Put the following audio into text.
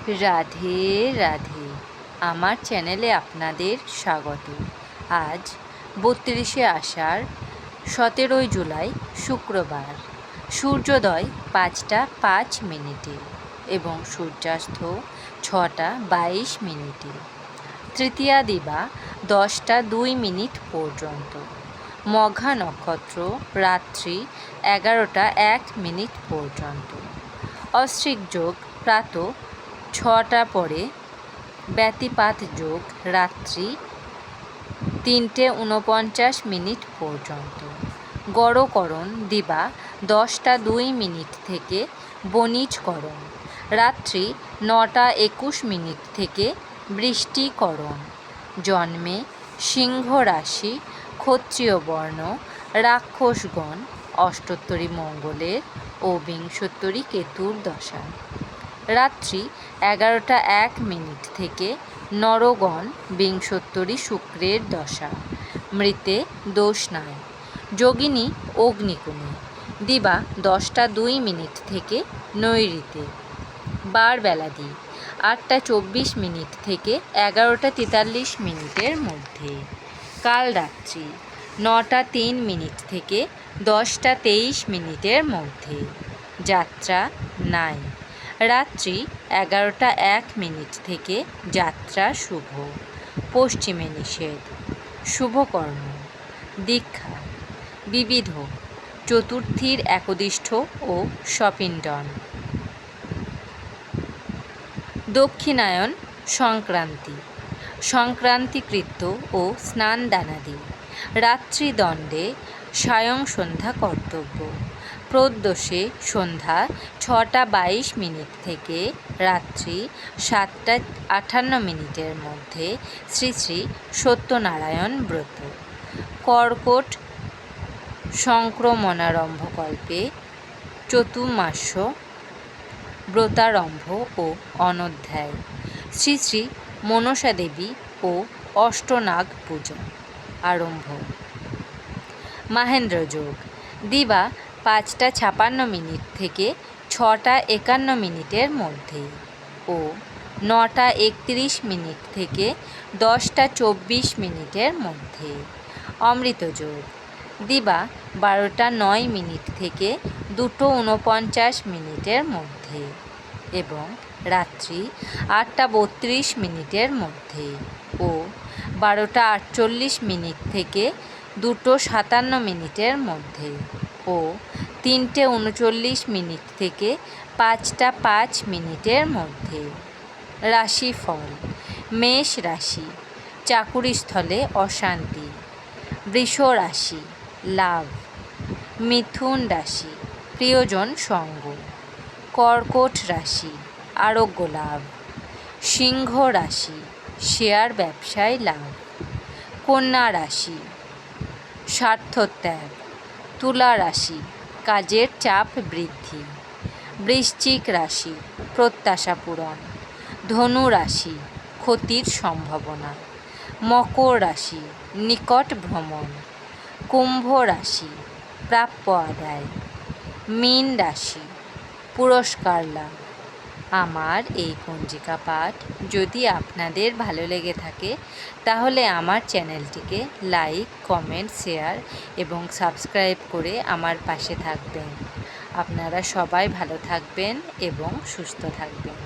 রাধে রাধে, আমার চ্যানেলে আপনাদের স্বাগত। আজ 32শে আষাঢ় 17ই জুলাই শুক্রবার। সূর্যোদয় 5টা 5 মিনিটে এবং সূর্যাস্ত 6টা 22 মিনিটে। তৃতীয়া দিবা 10টা 2 মিনিট পর্যন্ত। মঘা নক্ষত্র রাত্রি 11টা 1 মিনিট পর্যন্ত। অশ্বিক যোগ প্রাত 6টা পরে। ব্যতিপাত যোগ রাত্রি 3টে 49 মিনিট পর্যন্ত। গড়করণ দিবা 10টা 2 মিনিট থেকে। বণিজকরণ রাত্রি 9টা 21 মিনিট থেকে। বৃষ্টিকরণ জন্মে সিংহ রাশি, ক্ষত্রিয় বর্ণ, রাক্ষসগণ, অষ্টোত্তরী মঙ্গলের ও বিংশোত্তরী কেতুর দশা। রাত্রি 11টা 1 মিনিট থেকে। নরগণ, বিংশোত্তরী শুক্রের দশা। মৃতে দোষ নাই। যোগিনী অগ্নিকুণে দিবা 10টা 2 মিনিট থেকে। নৈঋতে বার বেলাদি 8টা 24 মিনিট থেকে 11টা 43 মিনিটের মধ্যে। কাল রাত্রি 9টা 3 মিনিট থেকে 10টা 23 মিনিটের মধ্যে। যাত্রা নাই। রাত্রি 11টা 1 মিনিট থেকে। যাত্রা শুভ। পশ্চিমে নিষেধ। শুভকর্ম দীক্ষা, বিবিধ, চতুর্থীর একদিষ্ঠ ও সপিণ্ডন। দক্ষিণায়ন সংক্রান্তি, সংক্রান্তিকৃত্য ও স্নান-দানাদি। রাত্রিদণ্ডে সায়ং সন্ধ্যা কর্তব্য। প্রদোষে সন্ধ্যা 6টা 22 মিনিট থেকে রাত্রি 7টা 58 মিনিটের মধ্যে। শ্রী শ্রী সত্যনারায়ণ ব্রত। কর্কট সংক্রমণারম্ভকল্পে চতুর্মাস্য ব্রতারম্ভ ও অনধ্যায়। শ্রী শ্রী মনসা দেবী ও অষ্টনাগ পূজা আরম্ভ। মাহেন্দ্রযোগ দিবা 5টা 56 মিনিট থেকে 6টা 51 মিনিটের মধ্যে ও 9টা 31 মিনিট থেকে 10টা 24 মিনিটের মধ্যে। অমৃতযোগ দিবা 12টা 9 মিনিট থেকে 2টো 49 মিনিটের মধ্যে এবং রাত্রি 8টা 32 মিনিটের মধ্যে ও 12টা 48 মিনিট থেকে 2টো 57 মিনিটের মধ্যে ও 3টে 39 মিনিট থেকে 5টা 5 মিনিটের মধ্যে। রাশিফল: মেষ রাশি, চাকুরিস্থলে অশান্তি। বৃষ রাশি, লাভ। মিথুন রাশি, প্রিয়জন সঙ্গ। কর্কট রাশি, আরোগ্য লাভ। সিংহ রাশি, শেয়ার ব্যবসায় লাভ। কন্যা রাশি, স্বার্থত্যাগ। তুলা রাশি, কাজের চাপ বৃদ্ধি। বৃশ্চিক রাশি, প্রত্যাশা পূরণ। ধনু রাশি, ক্ষতির সম্ভাবনা। মকর রাশি, নিকট ভ্রমণ। কুম্ভ রাশি, প্রাপ্য আদায়। মীন রাশি, পুরস্কার লাভ। আমার এই পঞ্জিকা পাঠ যদি আপনাদের ভালো লেগে থাকে তাহলে আমার চ্যানেলটিকে লাইক, কমেন্ট, শেয়ার এবং সাবস্ক্রাইব করে আমার পাশে থাকবেন। আপনারা সবাই ভালো থাকবেন এবং সুস্থ থাকবেন।